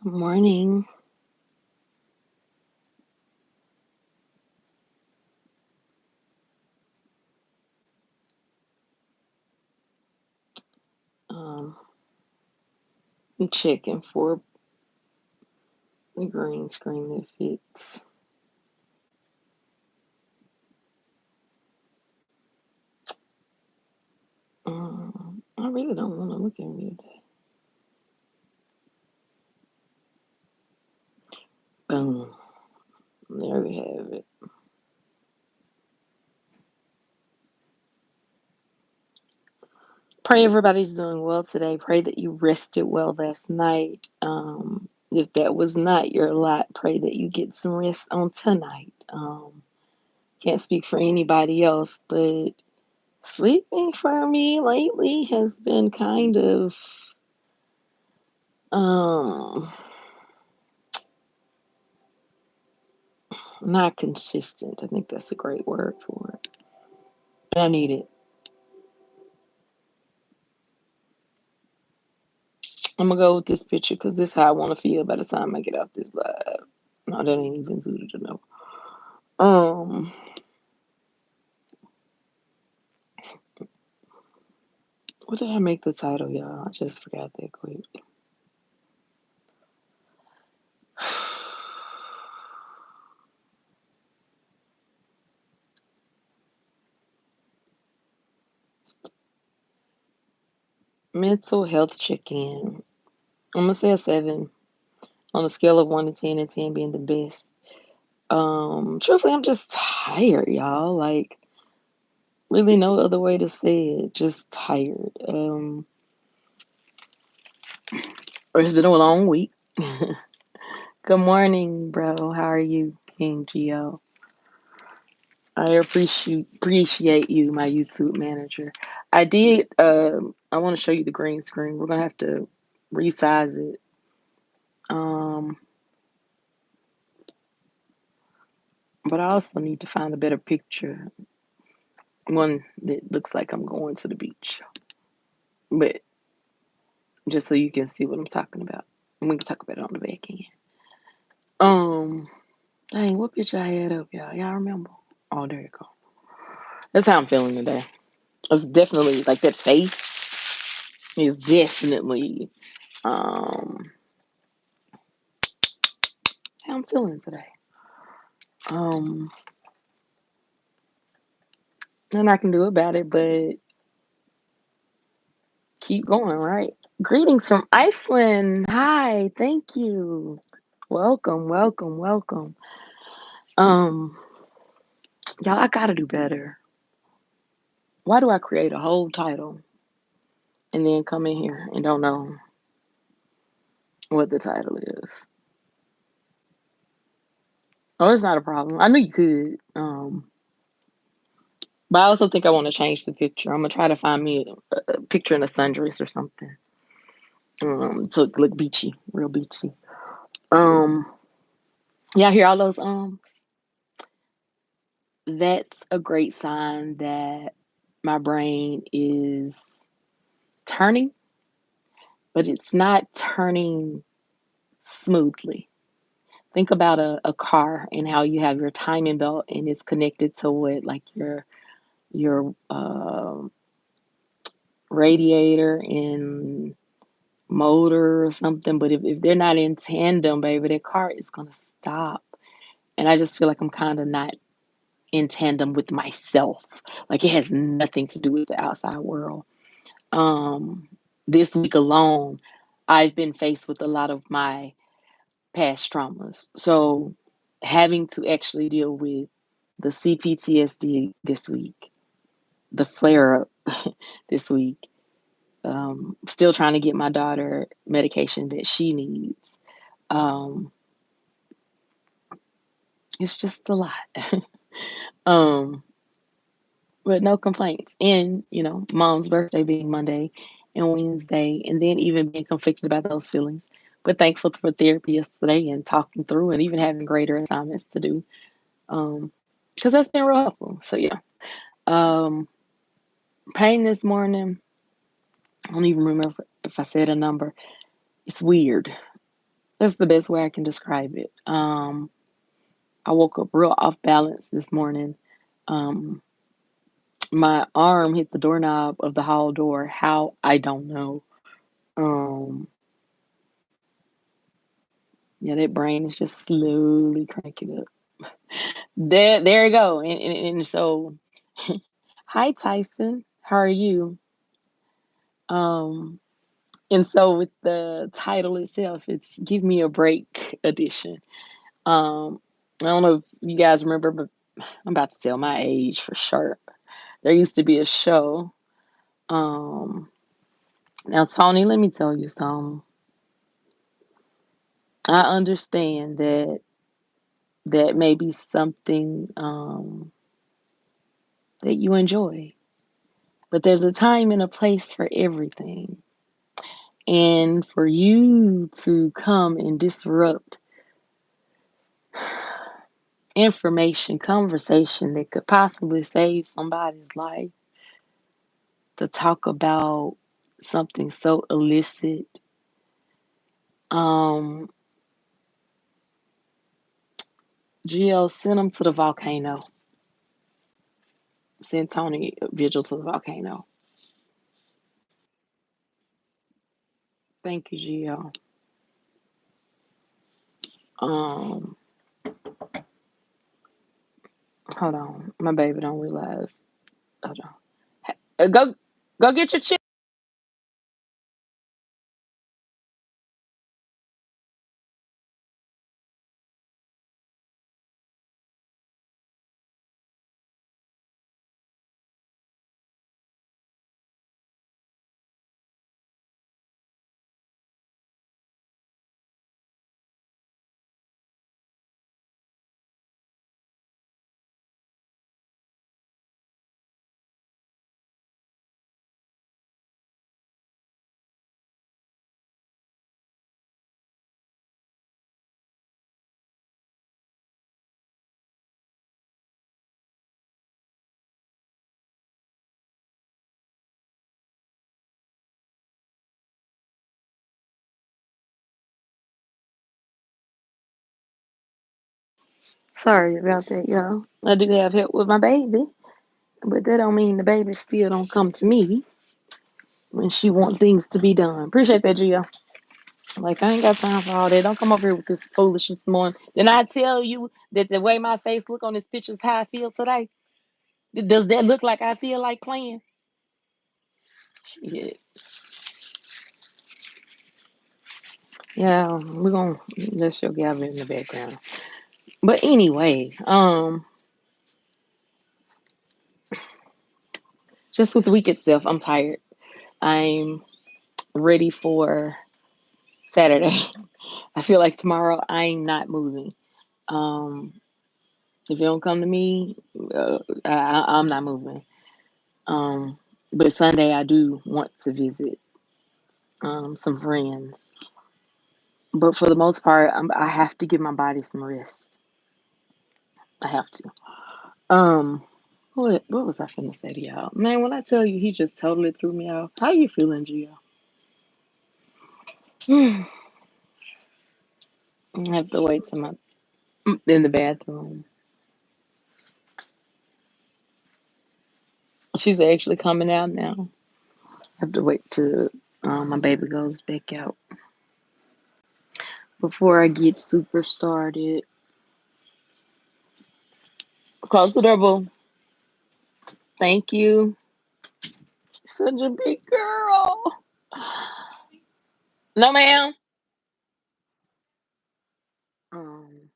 Good morning. Um, I'm checking for the green screen that fits. I really don't want to look at me today. Boom. There we have it. Pray everybody's doing well today. Pray that you rested well last night. If that was not your lot, pray that you get some rest on tonight. Can't speak for anybody else, but sleeping for me lately has been kind of um not consistent. I think that's a great word for it. And I need it. I'm gonna go with this picture because this is how I want to feel by the time I get off this live. No, that ain't even suited to know. Um, what did I make the title, y'all? I just forgot that quick. Mental health check-in. I'm gonna say a 7 on a scale of 1 to 10, and 10 being the best. Truthfully, I'm just tired, y'all. Like, really, no other way to say it. Just tired. It's been a long week. Good morning, bro. How are you, King Geo? I appreciate you, my YouTube manager. I did. I want to show you the green screen. We're gonna have to resize it. Um, but I also need to find a better picture, one that looks like I'm going to the beach. But just so you can see what I'm talking about, and we can talk about it on the back end. Um, Dang, what picture I had up, y'all? Y'all remember? Oh, there you go. That's how I'm feeling today. It's definitely like that face is definitely um how I'm feeling today. Um Nothing I can do about it but keep going, right? Greetings from Iceland. Hi, thank you. Welcome, welcome, welcome. Um, y'all, I gotta do better. Why do I create a whole title and then come in here and don't know what the title is? Oh, it's not a problem. I knew you could. But I also think I want to change the picture. I'm gonna try to find me a picture in a sundress or something. To look beachy, real beachy. Um, yeah, I hear all those. That's a great sign that my brain is turning, but it's not turning smoothly. Think about a car and how you have your timing belt and it's connected to what, like your radiator and motor or something. But if they're not in tandem, baby, that car is gonna stop. And I just feel like I'm kind of not in tandem with myself. Like it has nothing to do with the outside world. Um, this week alone, I've been faced with a lot of my past traumas. So having to actually deal with the C-PTSD this week, the flare up this week, still trying to get my daughter medication that she needs. Um, it's just a lot. um, but no complaints. And, mom's birthday being Monday and Wednesday, and then even being conflicted about those feelings. But thankful for therapy yesterday and talking through and even having greater assignments to do. Because that's been real helpful. So, yeah. Um, Pain this morning, I don't even remember if I said a number. It's weird. That's the best way I can describe it. I woke up real off balance this morning. Um, my arm hit the doorknob of the hall door. How? I don't know. Um, yeah, that brain is just slowly cranking up. There you go. And so, hi Tyson, how are you? Um, and so with the title itself, it's "Give Me a Break" edition. I don't know if you guys remember, but I'm about to tell my age for sure. There used to be a show. Um, Now, Tony, let me tell you something. I understand that may be something that you enjoy, but there's a time and a place for everything. And for you to come and disrupt information, conversation that could possibly save somebody's life, to talk about something so illicit, um, GL, send them to the volcano. Send Tony Vigil to the volcano. Thank you, GL. Um, Hold on. My baby don't realize. Hold on. Go get your chick. Sorry about that, y'all. I do have help with my baby, but that don't mean the baby still don't come to me when she want things to be done. Appreciate that, Gio. Like, I ain't got time for all that. Don't come over here with this foolishness this morning. Didn't I tell you that the way my face look on this picture is how I feel today? Does that look like I feel like playing? Yeah, yeah. We're gonna let your gather in the background. But anyway, just with the week itself, I'm tired. I'm ready for Saturday. I feel like tomorrow I'm not moving. Um, if you don't come to me, I'm not moving. Um, but Sunday I do want to visit some friends. But for the most part, I have to give my body some rest. I have to. Um, what was I finna say to y'all? Man, when I tell you he just totally threw me off. How you feeling, Gio? I have to wait till my in the bathroom. She's actually coming out now. I have to wait till my baby goes back out before I get super started. Close the door, boo. Thank you. Such a big girl. No, ma'am. Um,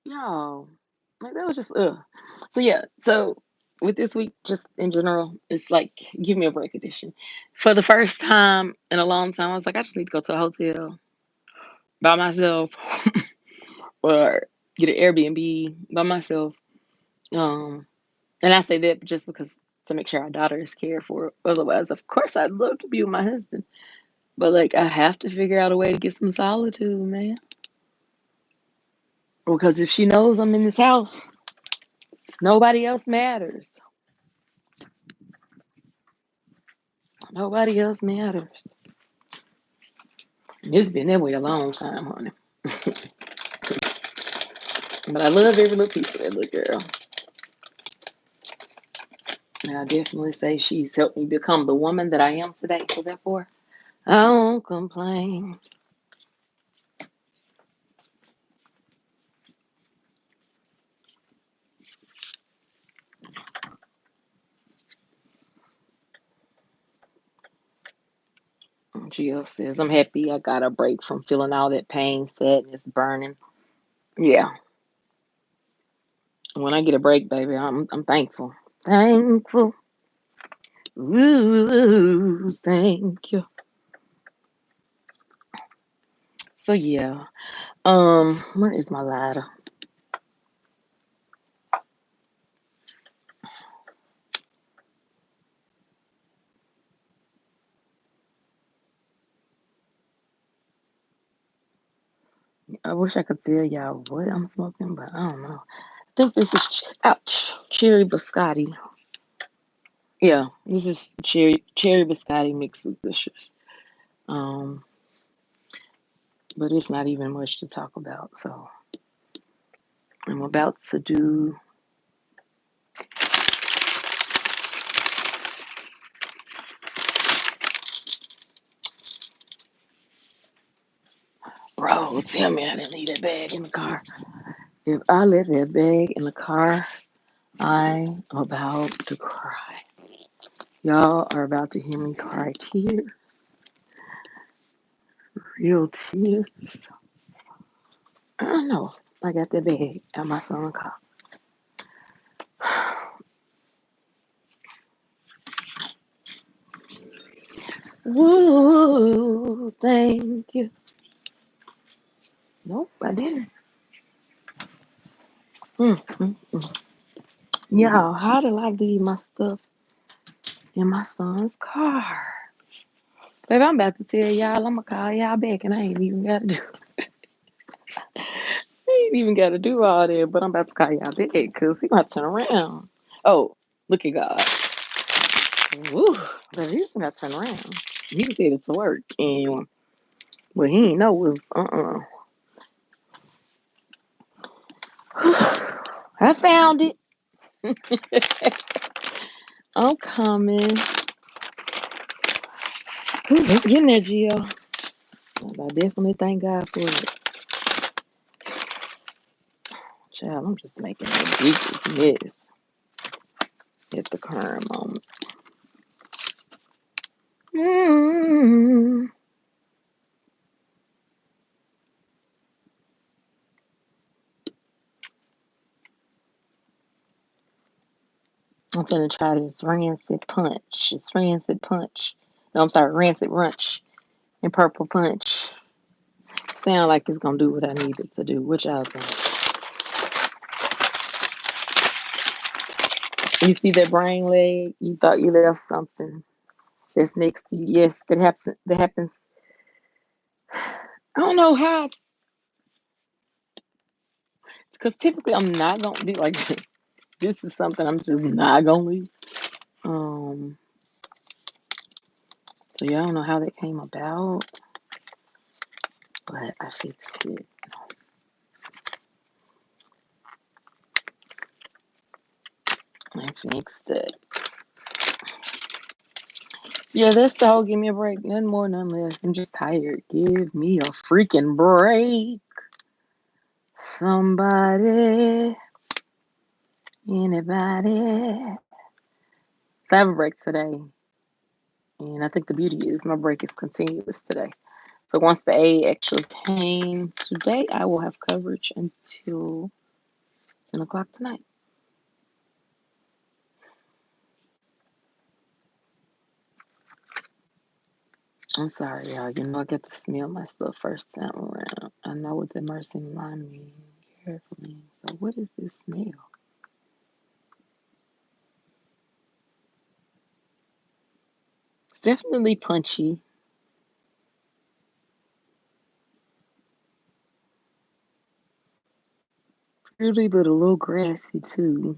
no, like that was just ugh. So yeah, so with this week, just in general, it's like give me a break edition. For the first time in a long time, I was like, I just need to go to a hotel by myself or get an Airbnb by myself. Um, And I say that just because to make sure our daughter is cared for. Otherwise, of course, I'd love to be with my husband. But like, I have to figure out a way to get some solitude, man. Because if she knows I'm in this house, nobody else matters. Nobody else matters. It's been that way a long time, honey. But I love every little piece of that little girl. And I definitely say she's helped me become the woman that I am today. So therefore, I don't complain. Jill says, I'm happy I got a break from feeling all that pain, sadness, burning. Yeah. When I get a break, baby, I'm thankful. Thankful. Ooh, thank you. So yeah. Where is my ladder? I wish I could tell y'all what I'm smoking, but I don't know. I think this is cherry biscotti. Yeah, this is cherry biscotti mixed with Bishop's. Um, but it's not even much to talk about. So I'm about to do. Bro, tell me I didn't leave that bag in the car. If I left that bag in the car, I'm about to cry. Y'all are about to hear me cry tears, real tears. I don't know. I got that bag at my son's car. Woo, thank you. Nope, I didn't. Mm. Y'all, how did I leave my stuff in my son's car? Baby, I'm about to tell y'all, I'm gonna call y'all back, and I ain't even gotta do all that, but I'm about to call y'all back because he might turn around. Oh, look at God. Woo, but he's gonna turn around. He was headed to work, and what he didn't know was, I found it. I'm coming. Ooh, let's get in there, Gio. I definitely thank God for it. Child, I'm just making the biggest mess at the current moment. Mm. I'm gonna try this rancid punch. It's rancid punch. No, I'm sorry, rancid runch and purple punch. Sound like it's gonna do what I need it to do. Which I think. You see that brain leg? You thought you left something that's next to you. Yes, that happens. That happens. I don't know how, because typically I'm not gonna do like this. Is something I'm just not gonna leave. Um. So yeah, I don't know how that came about, but I fixed it. I fixed it. So yeah, that's the whole give me a break. None more, none less. I'm just tired. Give me a freaking break. Somebody, anybody. So I have a break today. And I think the beauty is my break is continuous today. So once the A actually came today, I will have coverage until 10 o'clock tonight. I'm sorry, y'all. You know, I get to smell my stuff first time around. I know what the mercy and lime mean carefully. So, what is this smell? It's definitely punchy. Fruity, but a little grassy, too.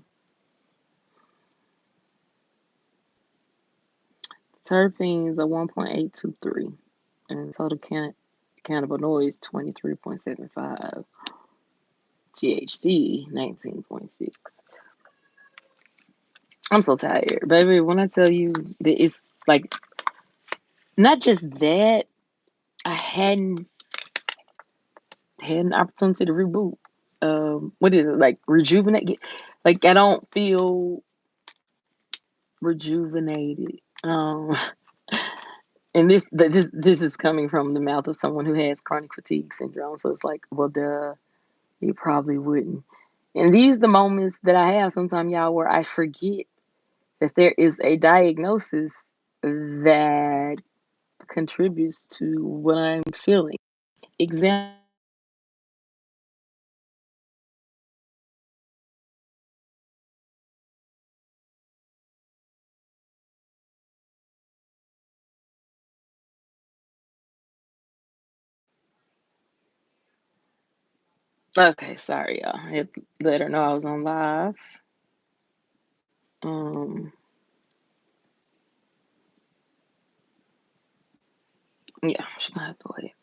Terpenes are 1.823, and total cannabinoids 23.75, THC 19.6. I'm so tired, baby. When I tell you that it's like not just that, I hadn't had an opportunity to reboot. What is it like? Rejuvenate? Like I don't feel rejuvenated. And this is coming from the mouth of someone who has chronic fatigue syndrome. So it's like, well, duh, you probably wouldn't. And these the moments that I have sometimes, y'all, where I forget that there is a diagnosis that contributes to what I'm feeling. Example. Okay, sorry, y'all. I had to let her know I was on live. Um, yeah, she's gonna have to wait.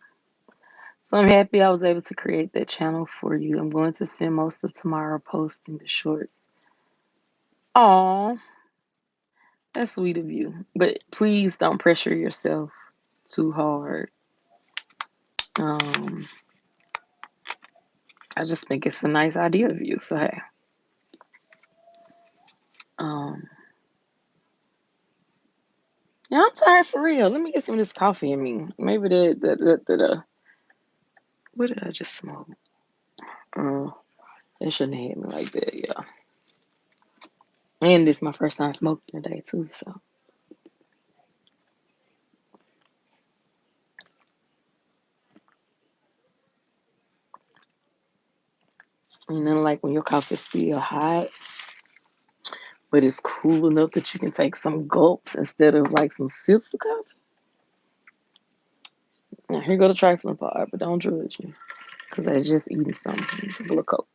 So I'm happy I was able to create that channel for you. I'm going to spend most of tomorrow posting the shorts. Aw, that's sweet of you. But please don't pressure yourself too hard. Um, I just think it's a nice idea of you. So hey, um, yeah, I'm tired for real. Let me get some of this coffee in me. Maybe what did I just smoke? Oh, it shouldn't have hit me like that, yeah. And this is my first time smoking today too, so. And then like when your coffee's still hot, but it's cool enough that you can take some gulps instead of like some sips of coffee. Now here go the trifling part, but don't judge me, cause I just eating something. A little Coke.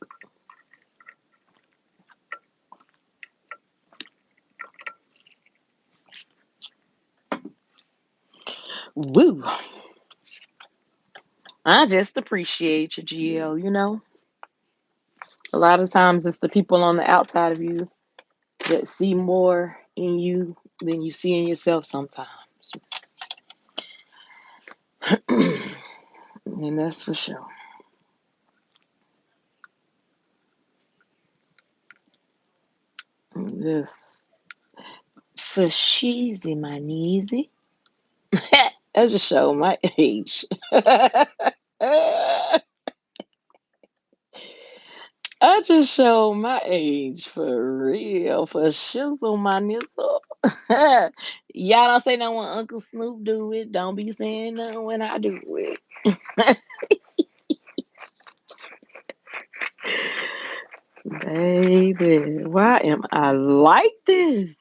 Woo! I just appreciate you, GL. You know, a lot of times it's the people on the outside of you that see more in you than you see in yourself sometimes. And that's for sure. This for sheezy, my kneesy. I just show my age. I just show my age for real, for shizzle my nizzle. Y'all don't say no when Uncle Snoop do it. Don't be saying no when I do it. Baby, why am I like this?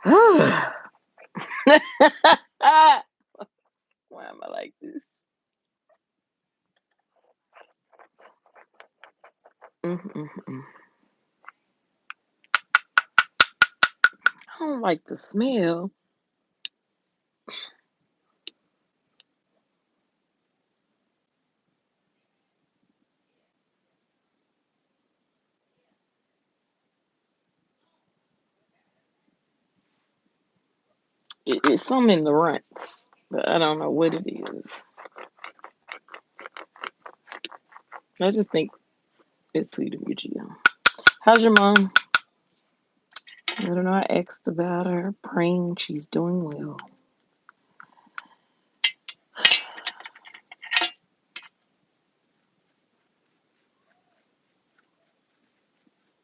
Why am I like this? Mm-mm-mm. I don't like the smell. It's some in the runts, but I don't know what it is. I just think it's sweet of you, Gio. How's your mom? I don't know. I asked about her, praying she's doing well.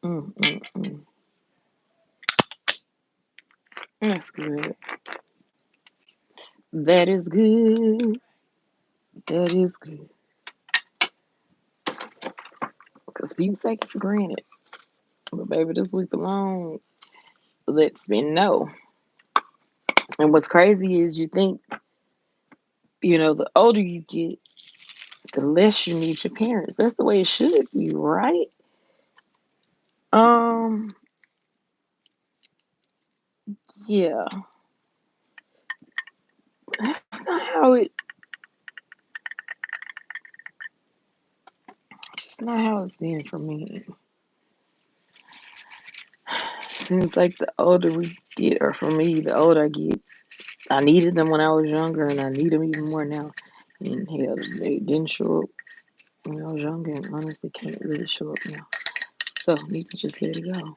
Mm. That's good. That is good. That is good. Because people take it for granted. But baby, this week alone lets me know. And what's crazy is you think, the older you get, the less you need your parents. That's the way it should be, right? Um, yeah. That's not how it It's not how it's been for me. Seems like the older we get, or for me, the older I get, I needed them when I was younger, and I need them even more now. And hell, they didn't show up when I was younger, and honestly can't really show up now. So need to just let it go.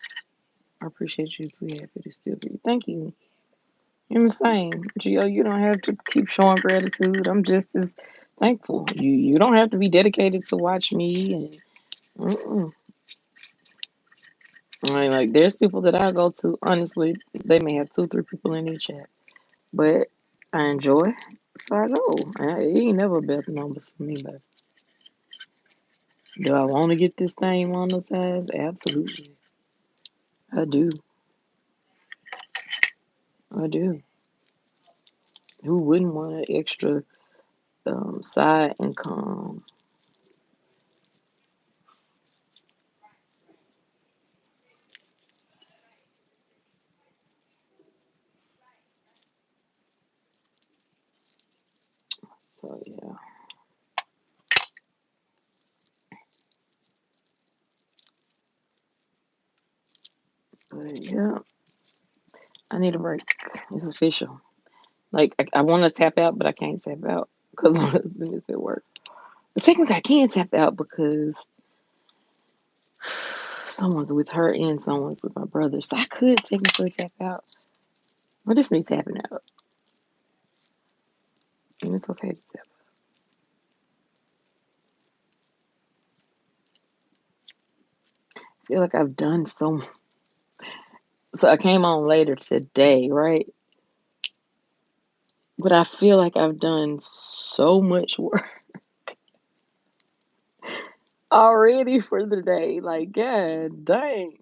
I appreciate you. Too happy to still be. Thank you. I'm the same, Gio. You don't have to keep showing gratitude. I'm just as thankful. You don't have to be dedicated to watch me. And mm-mm. I mean, like there's people that I go to. Honestly, they may have two, three people in their chat, but I enjoy. So I go. It ain't never about the numbers for me, but do I want to get this thing monetized? Absolutely, I do. I do. Who wouldn't want an extra side income? So yeah, but yeah, I need a break. It's official. Like I want to tap out, but I can't tap out because my husband is at work. But technically, I can tap out because someone's with her and someone's with my brother. So I could technically tap out, but it's me tapping out, and it's okay to tap. I feel like I've done so. So I came on later today, right? But I feel like I've done so much work already for the day. Like, god dang,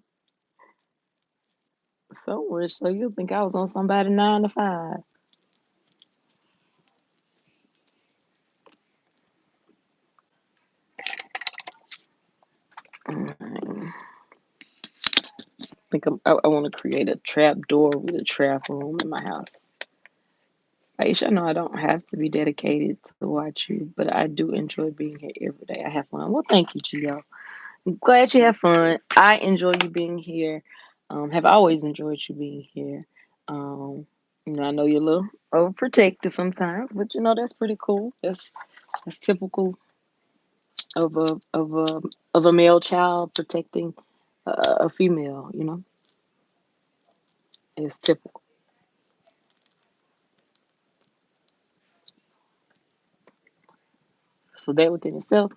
so much. So you think I was on somebody 9 to 5? I think I want to create a trap door with a trap room in my house. Aisha, I know I don't have to be dedicated to watch you, but I do enjoy being here every day. I have fun. Well, thank you, Gio. I'm glad you have fun. I enjoy you being here. Have always enjoyed you being here. Um, I know you're a little overprotective sometimes, but that's pretty cool. That's typical of a male child protecting a female. It's typical. So that within itself,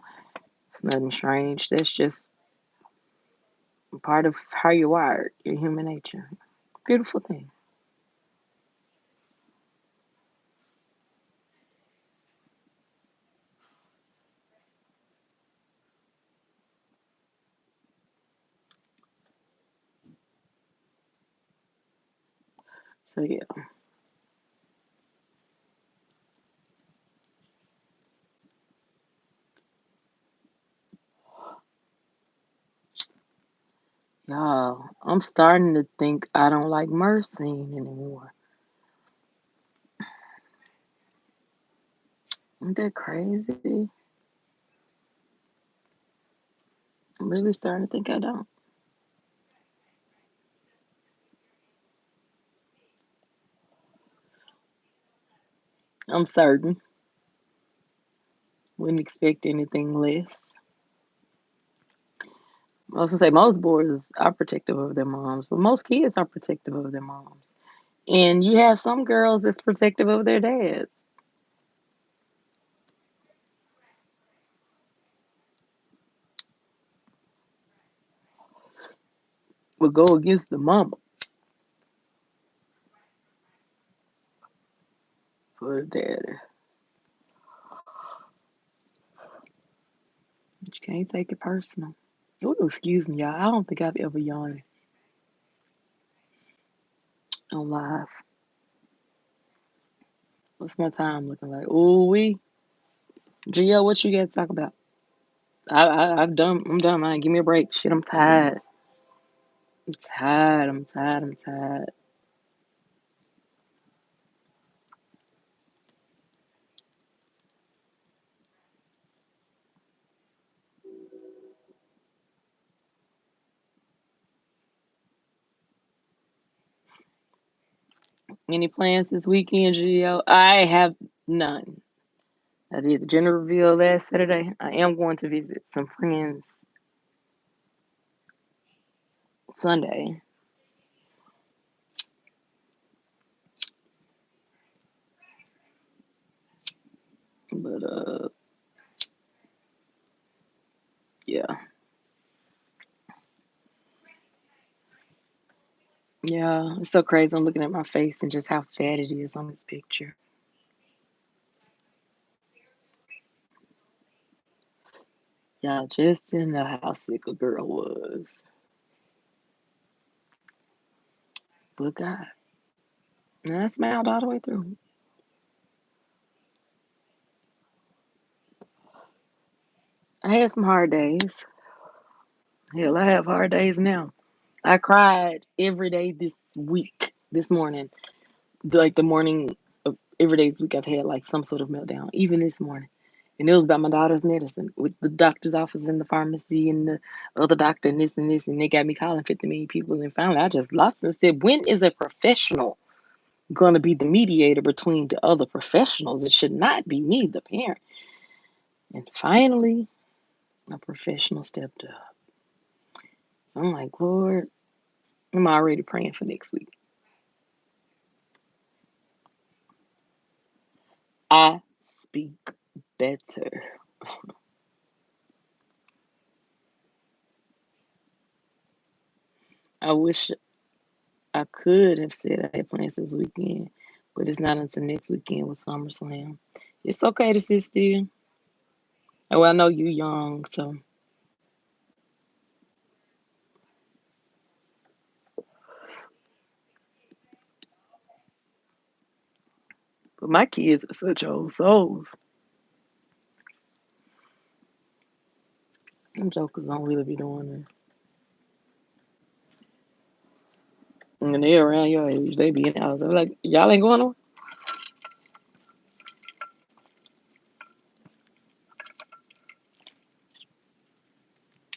it's nothing strange. That's just part of how you're wired, your human nature. Beautiful thing. So yeah, y'all, I'm starting to think I don't like Mercine anymore. Isn't that crazy? I'm really starting to think I don't. I'm certain. Wouldn't expect anything less. I was gonna say most boys are protective of their moms, but most kids are protective of their moms. And you have some girls that's protective of their dads. Will go against the mama for the daddy. But you can't take it personal. Oh, excuse me, y'all. I don't think I've ever yawned on live. What's my time looking like? Ooh wee. Gio, what you got to talk about? I've done. I'm done, man. Give me a break. Shit, I'm tired. I'm tired. I'm tired. I'm tired. Any plans this weekend, Gio? I have none. I did the gender reveal last Saturday. I am going to visit some friends Sunday. But yeah. Yeah. It's so crazy. I'm looking at my face and just how fat it is on this picture. Y'all just didn't know how sick a girl was. But God. And I smiled all the way through. I had some hard days. Hell, I have hard days now. I cried every day this week, this morning. Like the morning of every day this week, I've had like some sort of meltdown, even this morning. And it was about my daughter's medicine with the doctor's office and the pharmacy and the other doctor and this and this. And they got me calling 50 million people. And finally, I just lost it and said, when is a professional going to be the mediator between the other professionals? It should not be me, the parent. And finally, a professional stepped up. So I'm like, Lord, I'm already praying for next week. I speak better. I wish I could have said I had plans this weekend, but it's not until next weekend with SummerSlam. It's okay to sit still. Oh, I know you young, so but my kids are such old souls. Them jokers don't really be doing that. And they're around your age, they be in the house. They're like, y'all ain't going on?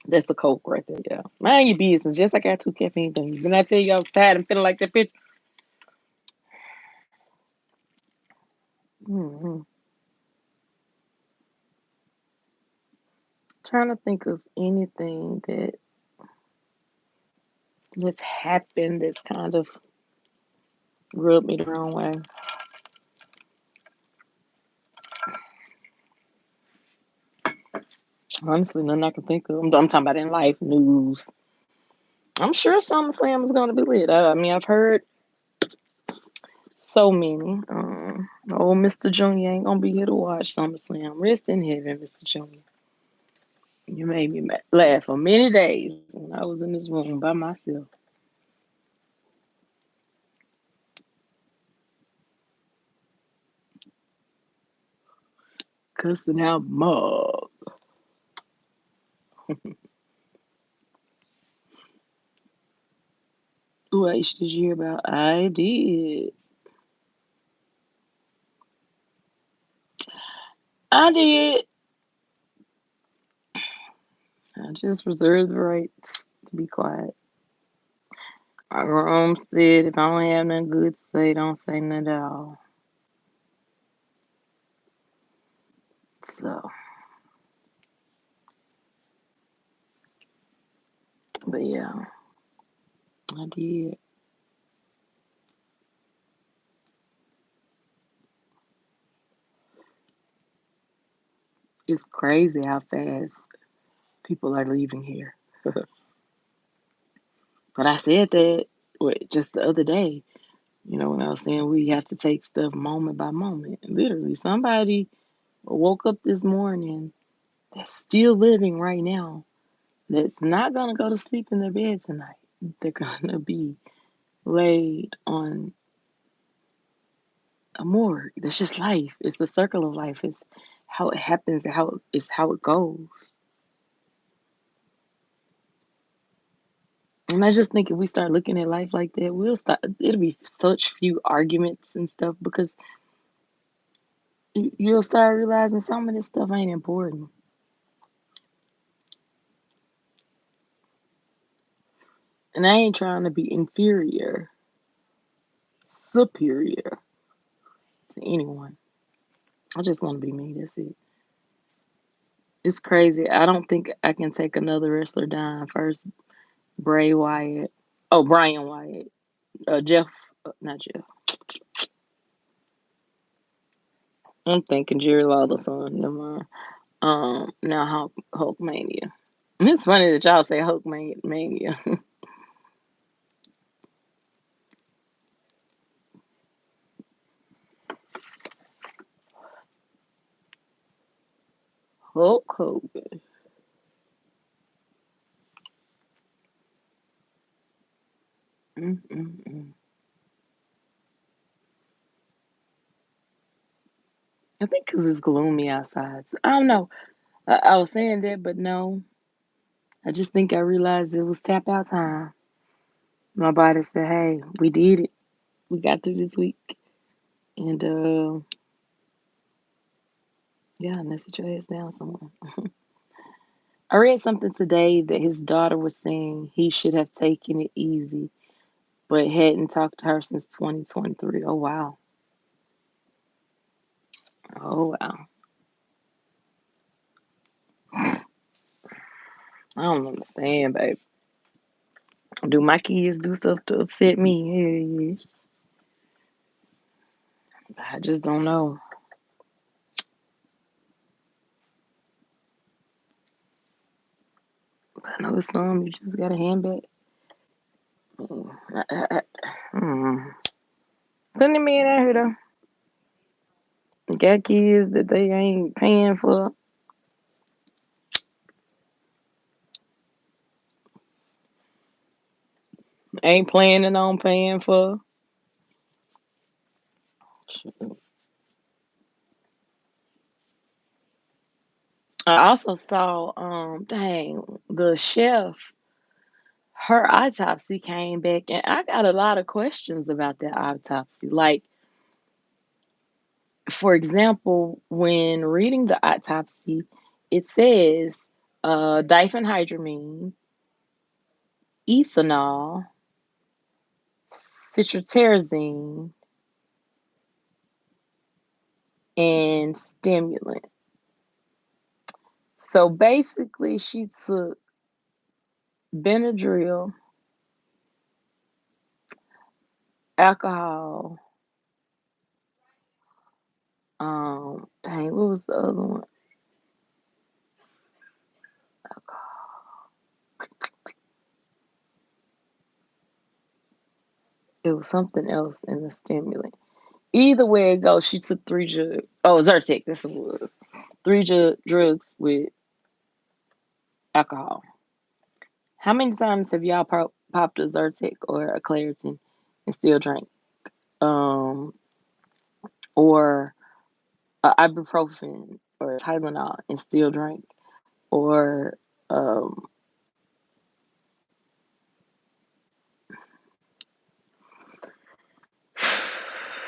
That's the coke right there, yeah. Mind your business. Just like I got two caffeine things. Didn't I tell you I was tired and feeling like that bitch? Mm-hmm. Trying to think of anything that's happened that's kind of rubbed me the wrong way. Honestly, nothing I can think of. I'm talking about in life news. I'm sure SummerSlam is going to be lit. I mean, I've heard so many. Oh, Mr. Junior ain't going to be here to watch SummerSlam. Rest in heaven, Mr. Junior. You made me laugh for many days when I was in this room by myself. Cussing out mug. What else did you hear about? I did. I did. I just reserved the right to be quiet. My grandma said if I don't have nothing good to say, don't say nothing at all. So, but yeah, I did. It's crazy how fast people are leaving here. But I said that just the other day, when I was saying we have to take stuff moment by moment. Literally, somebody woke up this morning that's still living right now that's not going to go to sleep in their bed tonight. They're going to be laid on a morgue. That's just life. It's the circle of life. It's how it happens, how it goes. And I just think if we start looking at life like that, we'll start. It'll be such few arguments and stuff because you'll start realizing some of this stuff ain't important. And I ain't trying to be inferior. superior to anyone. I just want to be me. That's it. It's crazy. I don't think I can take another wrestler down. First, Bray Wyatt. Oh, Brian Wyatt. Jeff. Not Jeff. I'm thinking Jerry Lawler's son. Never mind. Now Hulkmania. It's funny that y'all say Hulkmania. Hulk Hogan. Mm-mm-mm. I think 'cause it's gloomy outside. I don't know. I was saying that, but no. I just think I realized it was tap out time. My body said, "Hey, we did it. We got through this week." And yeah, now sit your ass down somewhere. I read something today that his daughter was saying he should have taken it easy, but hadn't talked to her since 2023. Oh wow. Oh wow. I don't understand, babe. Do my kids do stuff to upset me? Yeah. I just don't know. I know some you just gotta hand back. Hmm. Plenty of men out here though. Got kids that they ain't paying for, ain't planning on paying for. I also saw, dang, the chef, her autopsy came back, and I got a lot of questions about that autopsy. Like, for example, when reading the autopsy, it says diphenhydramine, ethanol, citrotazine, and stimulant. So basically, she took Benadryl, alcohol, dang, what was the other one? It was something else in the stimulant. Either way it goes, she took three drugs. Oh, Zyrtec, that's what it was. Three drugs with alcohol. How many times have y'all popped a Zyrtec or a Claritin and still drank? Um, or ibuprofen or Tylenol and still drank? Or um,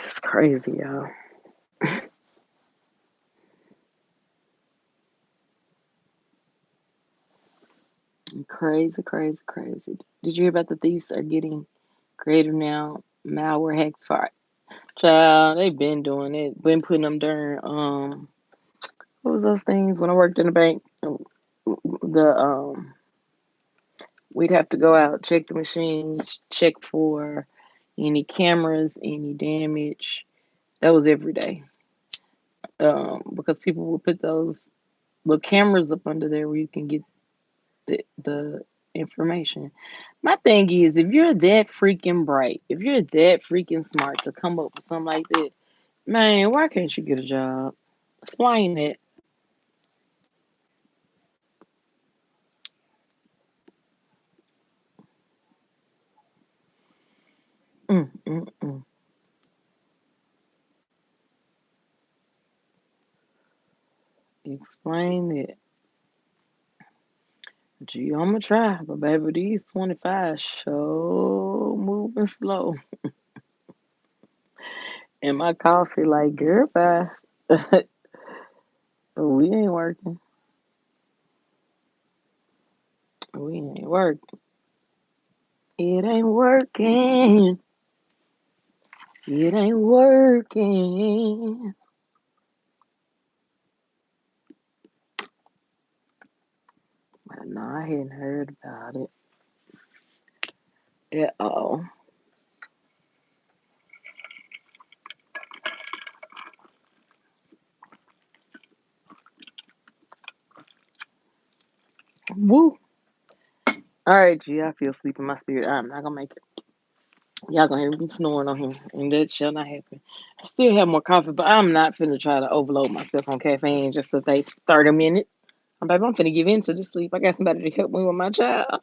it's crazy, y'all. Crazy, crazy, crazy. Did you hear about the thieves are getting creative now? Malware hacks for child. They've been doing it. Been putting them during what was those things when I worked in the bank? The we'd have to go out, check the machines, check for any cameras, any damage. That was every day. Because people would put those little cameras up under there where you can get the information. My thing is, if you're that freaking bright, if you're that freaking smart to come up with something like that, man, why can't you get a job? Explain it. Mm, mm, mm. Explain it. Gee, I'm gonna try, but baby, these 25 so moving slow. And my coffee, like, girl, bye. We ain't working. We ain't working. It ain't working. It ain't working. But no, I hadn't heard about it at all. Woo. All right, G, I feel sleep in my spirit. I'm not gonna make it. Y'all gonna hear me snoring on here, and that shall not happen. I still have more coffee, but I'm not finna try to overload myself on caffeine just to take 30 minutes. I'm finna give in to the sleep. I got somebody to help me with my child.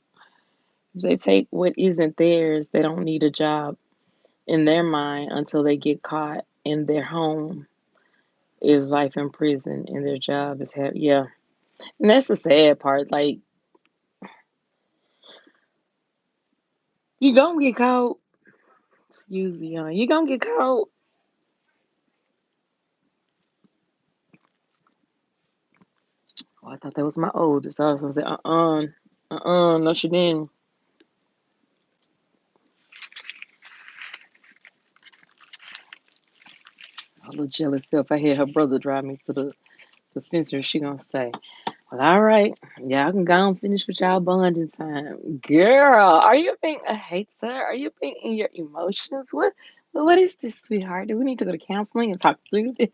If they take what isn't theirs, they don't need a job in their mind until they get caught in their home is life in prison and their job is yeah. And that's the sad part. Like, you gonna get caught. Excuse me, you gonna get caught. Oh, I thought that was my oldest. I was gonna say, no, she didn't. A little jealous self. I had her brother drive me to the dispensary. She gonna say, "Well, all right, y'all can go and finish with y'all bonding time." Girl, are you being a hater? Are you being in your emotions? What is this, sweetheart? Do we need to go to counseling and talk through this?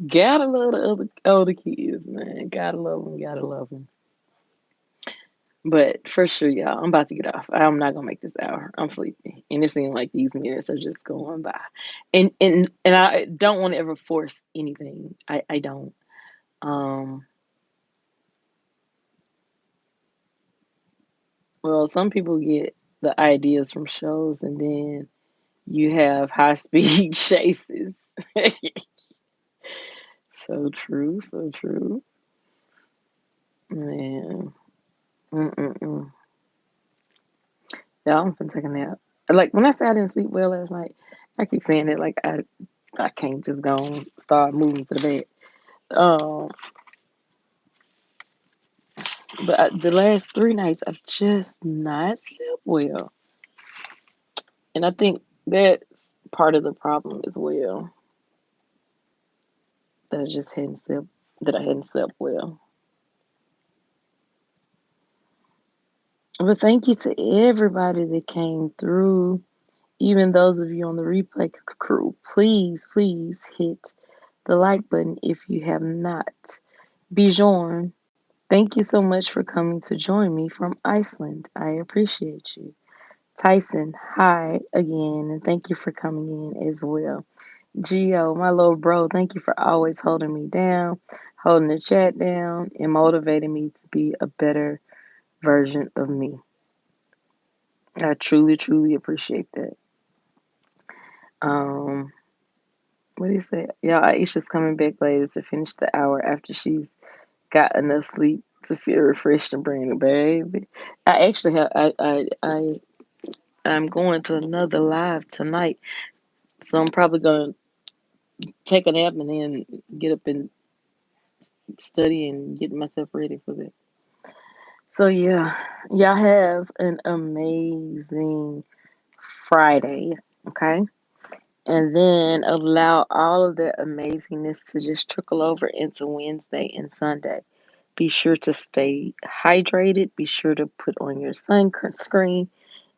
Gotta love the other older kids, man. Gotta love them. Gotta love them. But for sure, y'all, I'm about to get off. I'm not gonna make this hour. I'm sleepy, and it seems like these minutes are just going by. And I don't want to ever force anything. I don't. Um. Well, some people get the ideas from shows, and then you have high speed chases. So true. So true. Man. Mm-mm-mm. Yeah, I'm finna take a nap. Like when I say I didn't sleep well last night, I keep saying that like I can't just go and start moving to the bed. Um, but the last 3 nights I've just not slept well, and I think that's part of the problem as well. That I just hadn't slept that I hadn't slept well. But thank you to everybody that came through, even those of you on the replay crew. Please, please hit the like button if you have not. Bjorn, thank you so much for coming to join me from Iceland. I appreciate you. Tyson, hi again, and thank you for coming in as well. Gio, my little bro, thank you for always holding me down, holding the chat down, and motivating me to be a better version of me. I truly, truly appreciate that. Um, what do you say? Yeah, Aisha's coming back later to finish the hour after she's got enough sleep to feel refreshed and bring the baby. I actually have I'm going to another live tonight, so I'm probably gonna take a nap and then get up and study and get myself ready for that. So yeah, y'all have an amazing Friday, okay? And then allow all of that amazingness to just trickle over into Wednesday and Sunday. Be sure to stay hydrated. Be sure to put on your sunscreen.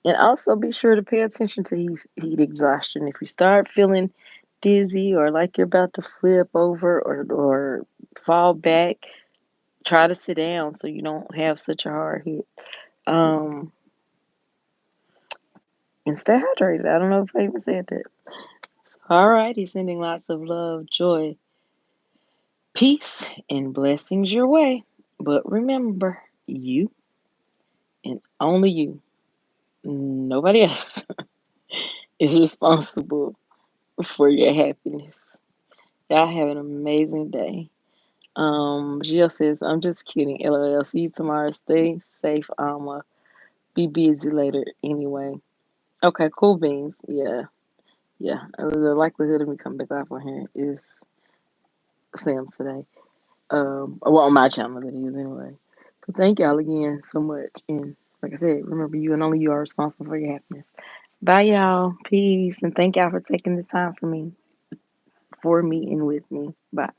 And also be sure to pay attention to heat exhaustion. If you start feeling dizzy or like you're about to flip over or fall back, try to sit down so you don't have such a hard hit. Um, and stay hydrated. I don't know if I even said that. All righty, sending lots of love, joy, peace, and blessings your way. But remember, you and only you, nobody else, is responsible for your happiness. Y'all have an amazing day. Jill says, I'm just kidding. LOL. See you tomorrow. Stay safe. Be busy later anyway. Okay, cool beans. Yeah, yeah. The likelihood of me coming back live on here is slim today. Well, on my channel that is anyway. But thank y'all again so much, and Like I said, remember you and only you are responsible for your happiness. Bye, y'all. Peace. And thank y'all for taking the time for me and with me. Bye.